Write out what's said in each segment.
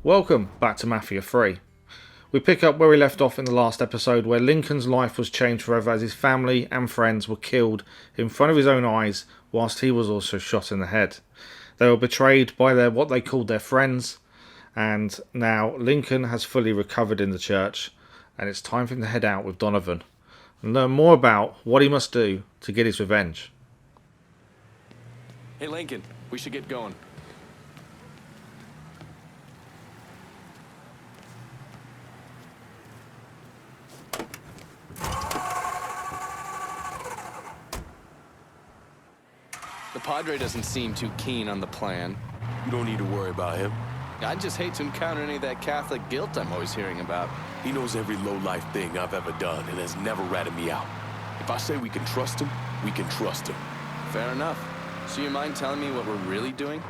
Welcome back to Mafia 3. We pick up where we left off in the last episode, where Lincoln's life was changed forever as his family and friends were killed in front of his own eyes, whilst he was also shot in the head. They were betrayed by what they called their friends, and now Lincoln has fully recovered in the church, and it's time for him to head out with Donavan and learn more about what he must do to get his revenge. Hey Lincoln, we should get going. The Padre doesn't seem too keen on the plan. You don't need to worry about him. I'd just hate to encounter any of that Catholic guilt I'm always hearing about. He knows every low-life thing I've ever done and has never ratted me out. If I say we can trust him, we can trust him. Fair enough. So you mind telling me what we're really doing?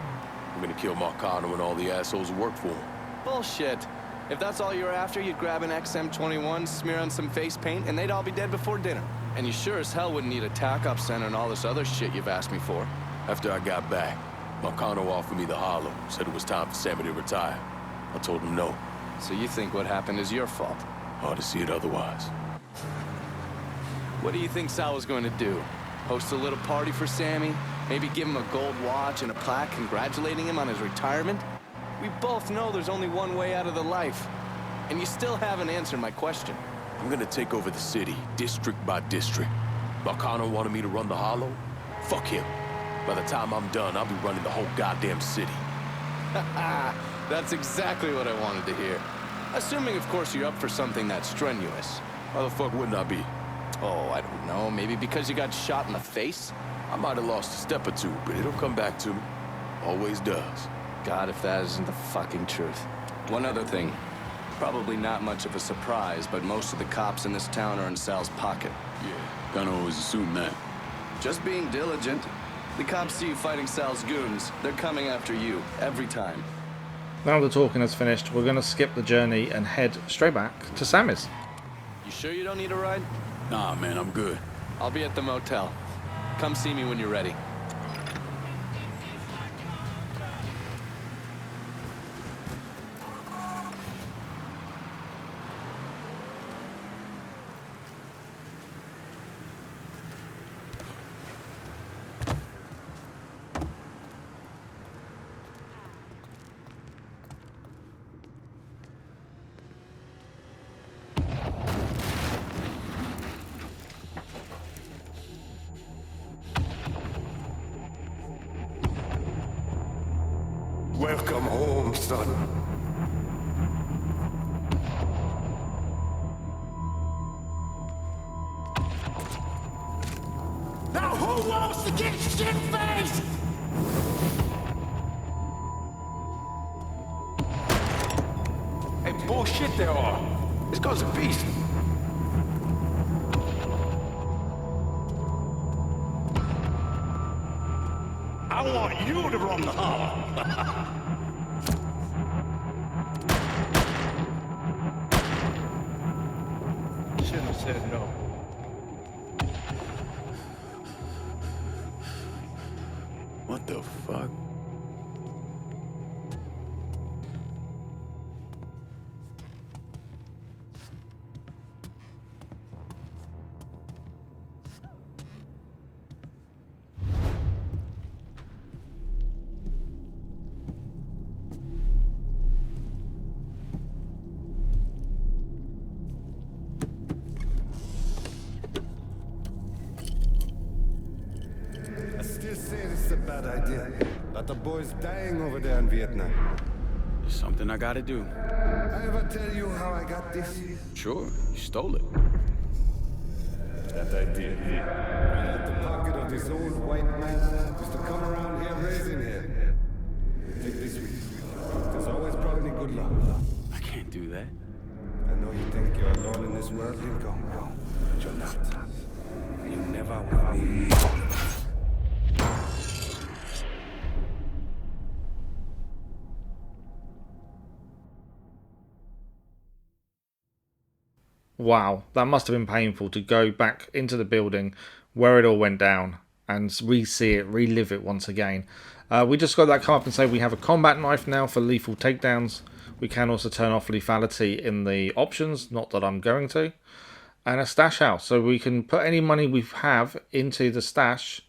I'm gonna kill Marcano and all the assholes who work for him. Bullshit. If that's all you're after, you'd grab an XM21, smear on some face paint, and they'd all be dead before dinner. And you sure as hell wouldn't need a tack-up center and all this other shit you've asked me for. After I got back, Marcano offered me the hollow, said it was time for Sammy to retire. I told him no. So you think what happened is your fault? Hard to see it otherwise. What do you think Sal was going to do? Host a little party for Sammy? Maybe give him a gold watch and a plaque congratulating him on his retirement? We both know there's only one way out of the life. And you still haven't answered my question. I'm gonna take over the city, district by district. Marcano wanted me to run the hollow? Fuck him. By the time I'm done, I'll be running the whole goddamn city. That's exactly what I wanted to hear. Assuming, of course, you're up for something that's strenuous. Why the fuck wouldn't I be? Oh, I don't know. Maybe because you got shot in the face? I might have lost a step or two, but it'll come back to me. Always does. God, if that isn't the fucking truth. One other thing. Probably not much of a surprise, but most of the cops in this town are in Sal's pocket. Yeah, kinda always assume that. Just being diligent. The cops see you fighting Sal's goons. They're coming after you, every time. Now the talking has finished, we're going to skip the journey and head straight back to Sammy's. You sure you don't need a ride? Nah, man, I'm good. I'll be at the motel. Come see me when you're ready. Welcome home, son. Now who wants to get shit-faced? Hey, bullshit they are. This guy's a beast. I want you to run the hollow. Shouldn't have said no. What the fuck? Still saying it's a bad idea. But the boy's dying over there in Vietnam. Something I gotta do. I ever tell you how I got this? Sure, you stole it. That I did. I had the pocket of this old white man used to come around here raising hell. Take this with you. There's always brought me good luck. I can't do that. I know you think you're alone in this world, Lincoln. But you're not. You never will be. Wow, that must have been painful to go back into the building where it all went down and re-see it, relive it once again. We just got that come up and say we have a combat knife now for lethal takedowns. We can also turn off lethality in the options, not that I'm going to. And a stash house, so we can put any money we have into the stash.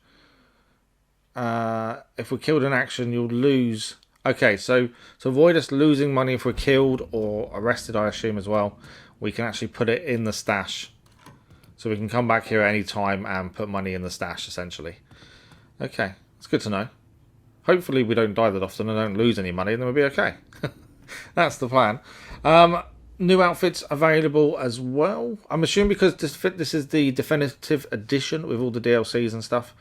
If we're killed in action, you'll lose. Okay, so to avoid us losing money if we're killed or arrested, I assume as well, we can actually put it in the stash. So we can come back here at any time and put money in the stash, essentially. Okay, it's good to know. Hopefully we don't die that often and don't lose any money, and then we'll be okay. That's the plan. New outfits available as well. I'm assuming because this is the definitive edition with all the DLCs and stuff,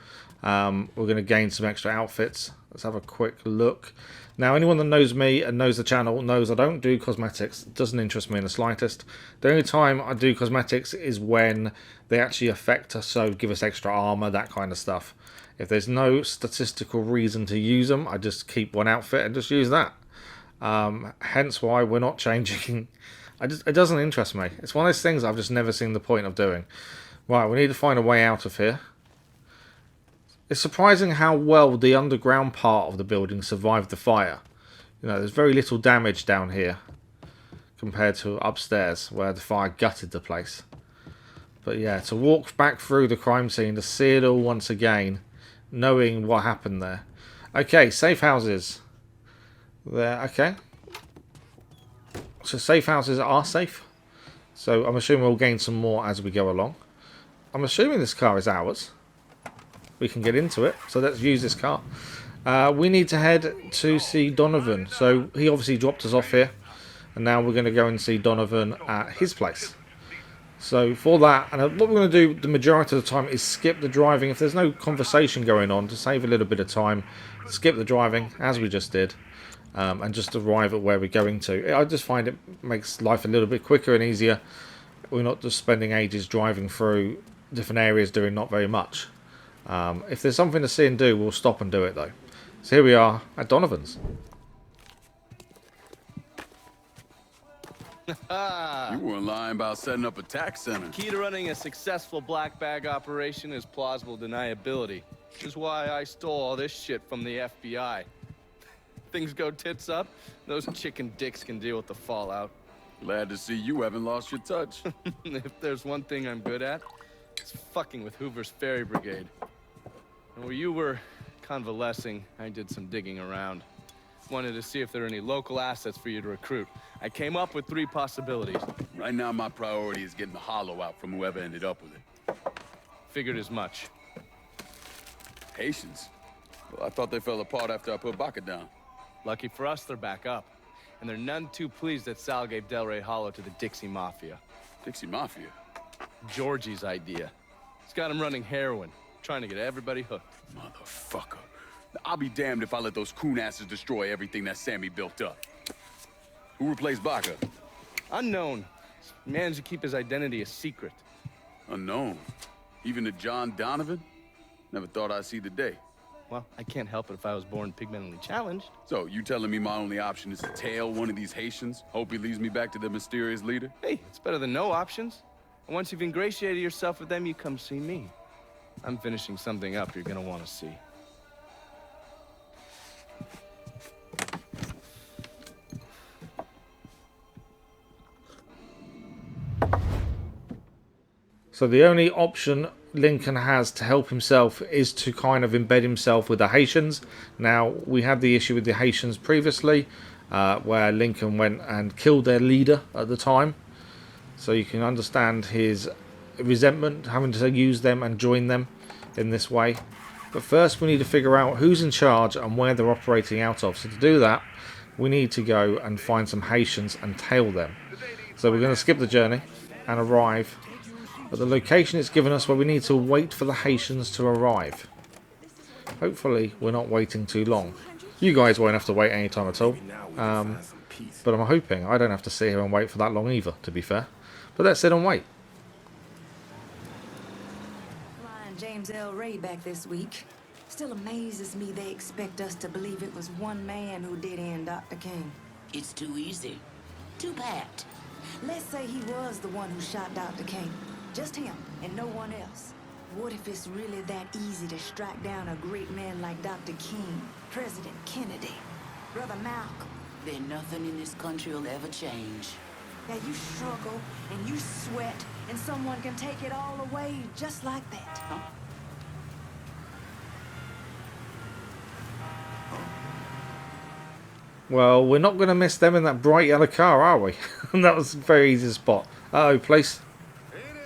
we're going to gain some extra outfits. Let's have a quick look. Now, anyone that knows me and knows the channel knows I don't do cosmetics. It doesn't interest me in the slightest. The only time I do cosmetics is when they actually affect us, so give us extra armor, that kind of stuff. If there's no statistical reason to use them, I just keep one outfit and just use that. Hence why we're not changing. It doesn't interest me. It's one of those things I've just never seen the point of doing. Right, we need to find a way out of here. It's surprising how well the underground part of the building survived the fire. You know, there's very little damage down here compared to upstairs where the fire gutted the place. But yeah, to walk back through the crime scene, to see it all once again, knowing what happened there. Okay, safe houses. There, okay. So safe houses are safe. So I'm assuming we'll gain some more as we go along. I'm assuming this car is ours. We can get into it. So let's use this car. We need to head to see Donavan. So he obviously dropped us off here. And now we're going to go and see Donavan at his place. So for that, and what we're going to do the majority of the time is skip the driving. If there's no conversation going on, to save a little bit of time, skip the driving, as we just did. And just arrive at where we're going to. I just find it makes life a little bit quicker and easier. We're not just spending ages driving through different areas doing not very much. If there's something to see and do, we'll stop and do it though. So here we are at Donovan's. You weren't lying about setting up a tax center. Key to running a successful black bag operation is plausible deniability, which is why I stole all this shit from the FBI. Things go tits up, those chicken dicks can deal with the fallout. Glad to see you haven't lost your touch. If there's one thing I'm good at, it's fucking with Hoover's Ferry Brigade. And where you were convalescing, I did some digging around. Wanted to see if there are any local assets for you to recruit. I came up with 3 possibilities. Right now, my priority is getting the hollow out from whoever ended up with it. Figured as much. Haitians? Well, I thought they fell apart after I put Baca down. Lucky for us, they're back up. And they're none too pleased that Sal gave Delray Hollow to the Dixie Mafia. Dixie Mafia? Georgie's idea. He's got him running heroin, trying to get everybody hooked. Motherfucker. Now, I'll be damned if I let those coon asses destroy everything that Sammy built up. Who replaced Baca? Unknown. Managed to keep his identity a secret. Unknown? Even to John Donavan? Never thought I'd see the day. Well, I can't help it if I was born pigmentally challenged. So, you telling me my only option is to tail one of these Haitians? Hope he leads me back to the mysterious leader? Hey, it's better than no options. And once you've ingratiated yourself with them, you come see me. I'm finishing something up you're gonna want to see. So the only option Lincoln has to help himself is to kind of embed himself with the Haitians. Now, we had the issue with the Haitians previously, where Lincoln went and killed their leader at the time. So you can understand his resentment, having to use them and join them in this way. But first we need to figure out who's in charge and where they're operating out of. So to do that, we need to go and find some Haitians and tail them. So we're going to skip the journey and arrive at the location it's given us, where we need to wait for the Haitians to arrive. Hopefully we're not waiting too long. You guys won't have to wait any time at all. But I'm hoping I don't have to sit here and wait for that long either, to be fair. But let's sit and wait. Flying James L. Ray back this week. Still amazes me they expect us to believe it was one man who did end Dr. King. It's too easy. Too bad. Let's say he was the one who shot Dr. King. Just him and no one else. What if it's really that easy to strike down a great man like Dr. King, President Kennedy, Brother Malcolm, Then nothing in this country will ever change. Yeah, you struggle and you sweat, and someone can take it all away just like that. Huh? Well, we're not going to miss them in that bright yellow car, are we? And that was a very easy spot. Uh-oh, police.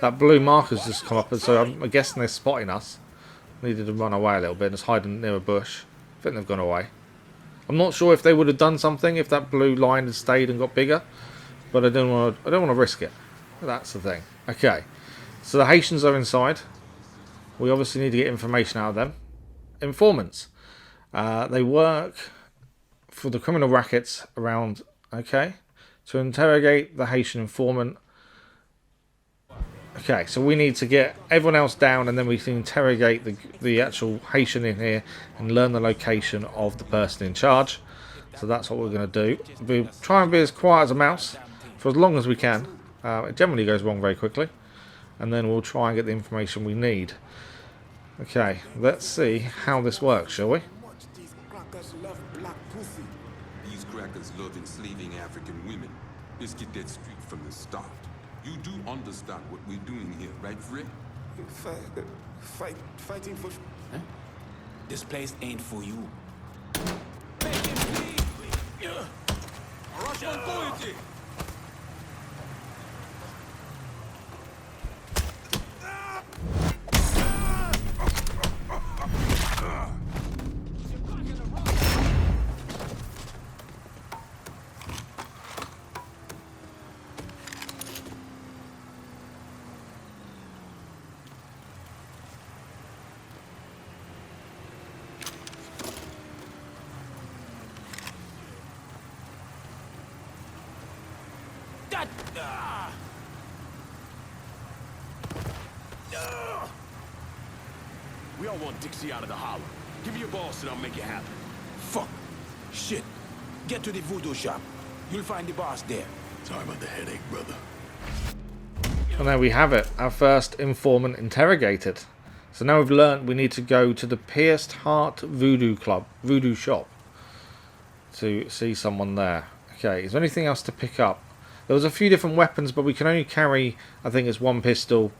That blue marker's just come up, and so I'm guessing they're spotting us. Needed to run away a little bit, just hiding near a bush. I think they've gone away. I'm not sure if they would have done something if that blue line had stayed and got bigger, but I don't want to risk it. That's the thing. Okay, so the Haitians are inside. We obviously need to get information out of them. Informants. They work for the criminal rackets around. Okay, to interrogate the Haitian informant. Okay, so we need to get everyone else down, and then we can interrogate the actual Haitian in here and learn the location of the person in charge. So that's what we're going to do. We'll try and be as quiet as a mouse for as long as we can. It generally goes wrong very quickly. And then we'll try and get the information we need. Okay, let's see how this works, shall we? These crackers love black pussy. These crackers love enslaving African women. Let's get that straight from the start. You do understand what we're doing here, right, Fred? Fighting for... Huh? This place ain't for you. We all want Dixie out of the hollow. Give me your boss and I'll make it happen. Fuck. Shit. Get to the voodoo shop. You'll find the boss there. Sorry about the headache, brother. And there we have it. Our first informant interrogated. So now we've learned we need to go to the Pierced Heart Vodou Shop to see someone there. Okay, is there anything else to pick up? There was a few different weapons, but we can only carry, I think it's one pistol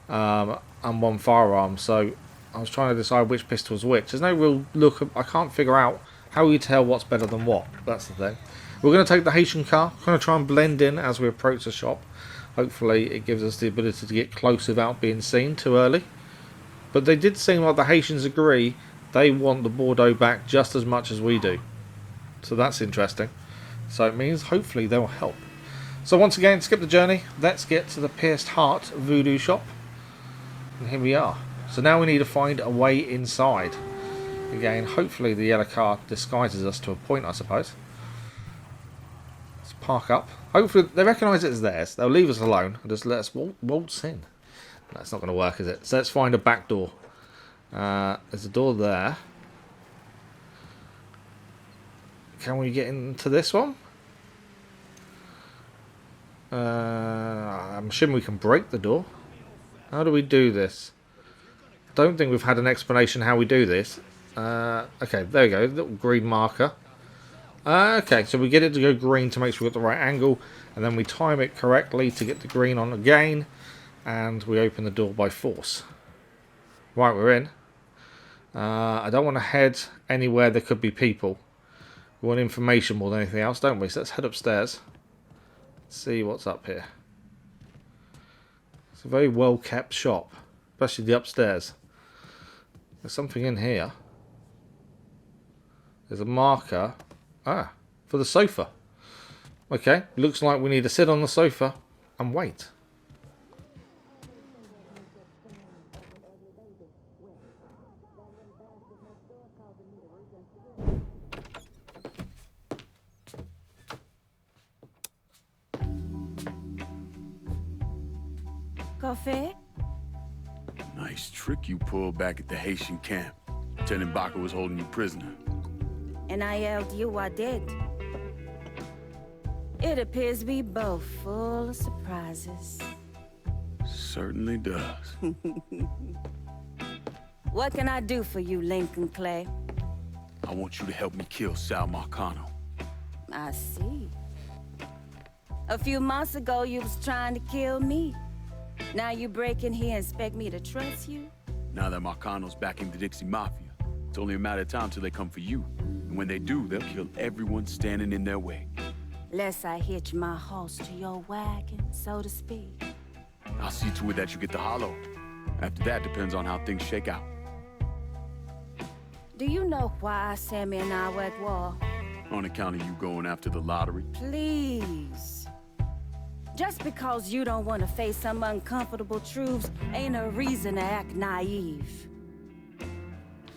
and one firearm. So I was trying to decide which pistol is which. There's no real look. I can't figure out how you tell what's better than what. That's the thing. We're going to take the Haitian car. We're going to try and blend in as we approach the shop. Hopefully it gives us the ability to get close without being seen too early. But they did seem like the Haitians agree they want the Bordeaux back just as much as we do. So that's interesting. So it means hopefully they'll help. So once again, skip the journey. Let's get to the Pierced Heart Vodou Shop. And here we are. So now we need to find a way inside. Again, hopefully the yellow car disguises us to a point, I suppose. Let's park up. Hopefully they recognise it as theirs. They'll leave us alone and just let us waltz in. That's not going to work, is it? So let's find a back door. There's a door there. Can we get into this one? I'm assuming we can break the door. How do we do this? Don't think we've had an explanation how we do this. Okay, there we go. Little green marker. Okay, so we get it to go green to make sure we've got the right angle, and then we time it correctly to get the green on again, and we open the door by force. Right, we're in. I don't want to head anywhere there could be people. We want information more than anything else, don't we? So let's head upstairs. See what's up here. It's a very well kept shop, especially the upstairs. There's something in here. There's a marker. For the sofa. Okay, looks like we need to sit on the sofa and wait. Coffee? Nice trick you pulled back at the Haitian camp. Lieutenant Baca was holding you prisoner. And I yelled, "You are dead." It appears we both full of surprises. Certainly does. What can I do for you, Lincoln Clay? I want you to help me kill Sal Marcano. I see. A few months ago, you was trying to kill me. Now you break in here and expect me to trust you? Now that Marcano's backing the Dixie Mafia, it's only a matter of time till they come for you. And when they do, they'll kill everyone standing in their way. Lest I hitch my horse to your wagon, so to speak. I'll see to it that you get the hollow. After that, depends on how things shake out. Do you know why Sammy and I were at war? On account of you going after the lottery? Please. Just because you don't want to face some uncomfortable truths ain't a reason to act naive.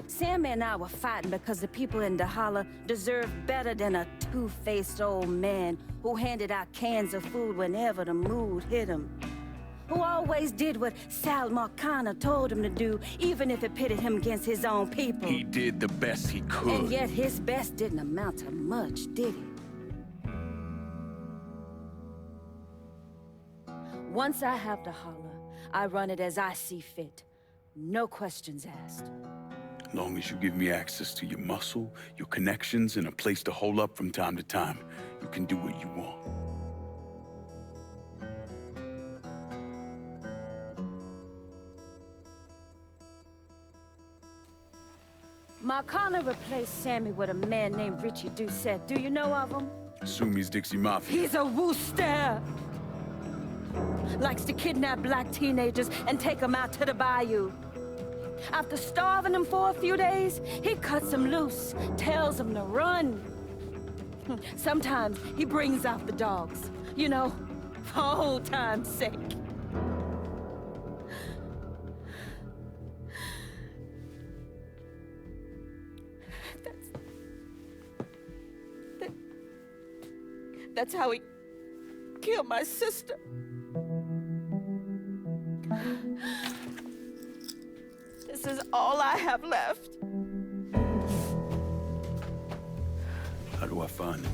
Sammy and I were fighting because the people in Valhalla deserve better than a two-faced old man who handed out cans of food whenever the mood hit him. Who always did what Sal Marcano told him to do, even if it pitted him against his own people. He did the best he could. And yet his best didn't amount to much, did it? Once I have the holler, I run it as I see fit. No questions asked. As long as you give me access to your muscle, your connections, and a place to hole up from time to time, you can do what you want. Marcano replaced Sammy with a man named Richie Doucette. Do you know of him? Assume he's Dixie Mafia. He's a wooster! Likes to kidnap black teenagers and take them out to the bayou. After starving them for a few days, he cuts them loose, tells them to run. Sometimes he brings out the dogs, you know, for old time's sake. That's how he killed my sister. This is all I have left. How do I find him?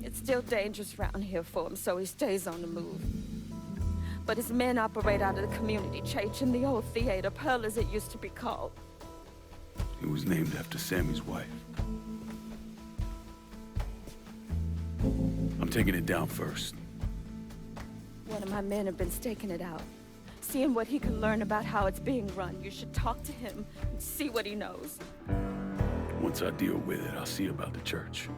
It's still dangerous around here for him, so he stays on the move. But his men operate out of the community church in the old theater, Pearl as it used to be called. It was named after Sammy's wife. I'm taking it down first. One of my men have been staking it out. Seeing what he can learn about how it's being run. You should talk to him and see what he knows. Once I deal with it, I'll see about the church.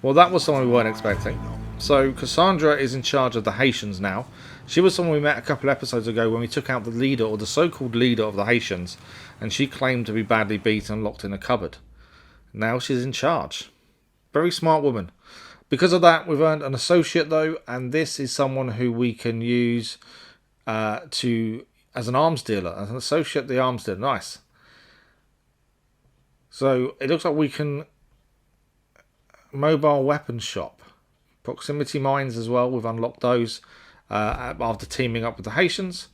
Well, that was someone we weren't expecting. So Cassandra is in charge of the Haitians now. She was someone we met a couple of episodes ago when we took out the leader, or the so-called leader of the Haitians, and she claimed to be badly beaten and locked in a cupboard. Now she's in charge. Very smart woman. Because of that, we've earned an associate though, and this is someone who we can use as an arms dealer, as an associate, the arms dealer. Nice. So it looks like we can mobile weapons shop. Proximity mines as well, we've unlocked those after teaming up with the Haitians,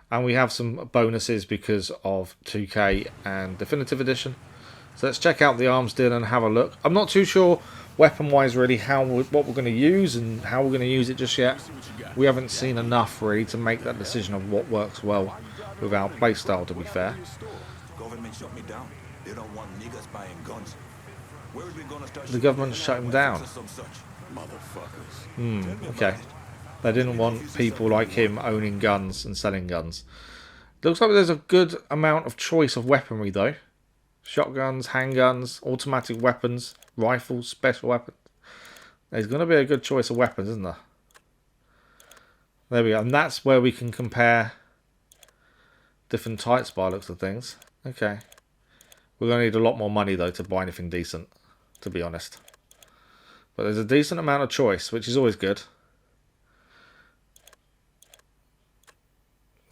and we have some bonuses because of 2K and Definitive Edition. So let's check out the arms dealer and have a look. I'm not too sure weapon wise really what we're going to use and how we're going to use it just yet. We haven't seen enough really to make that decision of what works well with our playstyle, to be fair. Government shut me down. They don't want niggas buying guns. Where are we gonna start? The government shut them down. Motherfuckers. Okay. They didn't want people like him owning guns and selling guns. Looks like there's a good amount of choice of weaponry though. Shotguns, handguns, automatic weapons, rifles, special weapons. There's going to be a good choice of weapons, isn't there? There we go. And that's where we can compare different types by looks of things. Okay. We're going to need a lot more money though to buy anything decent, to be honest. But there's a decent amount of choice, which is always good.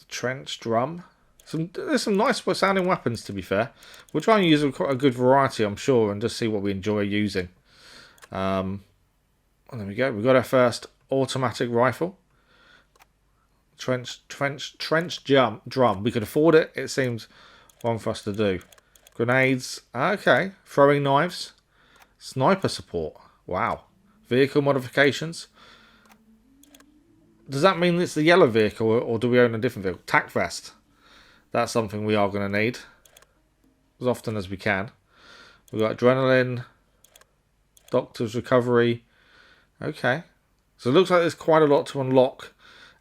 Trench drum. There's some nice sounding weapons, to be fair. We'll try and use quite a good variety, I'm sure, and just see what we enjoy using. And there we go. We've got our first automatic rifle. Trench drum. We could afford it. It seems one for us to do. Grenades. Okay. Throwing knives. Sniper support. Wow. Vehicle modifications. Does that mean it's the yellow vehicle, or do we own a different vehicle? Tac vest. That's something we are going to need as often as we can. We've got adrenaline, doctor's recovery. Okay. So it looks like there's quite a lot to unlock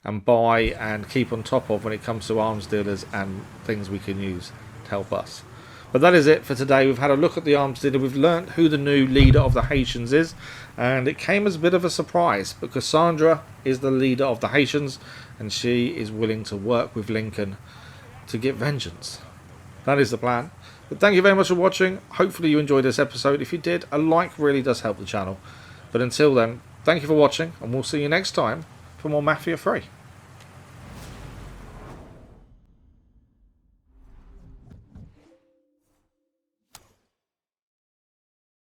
and buy and keep on top of when it comes to arms dealers and things we can use to help us. But that is it for today. We've had a look at the arms dealer. We've learnt who the new leader of the Haitians is. And it came as a bit of a surprise. But Cassandra is the leader of the Haitians. And she is willing to work with Lincoln to get vengeance. That is the plan. But thank you very much for watching. Hopefully you enjoyed this episode. If you did, a like really does help the channel. But until then, thank you for watching. And we'll see you next time for more Mafia 3.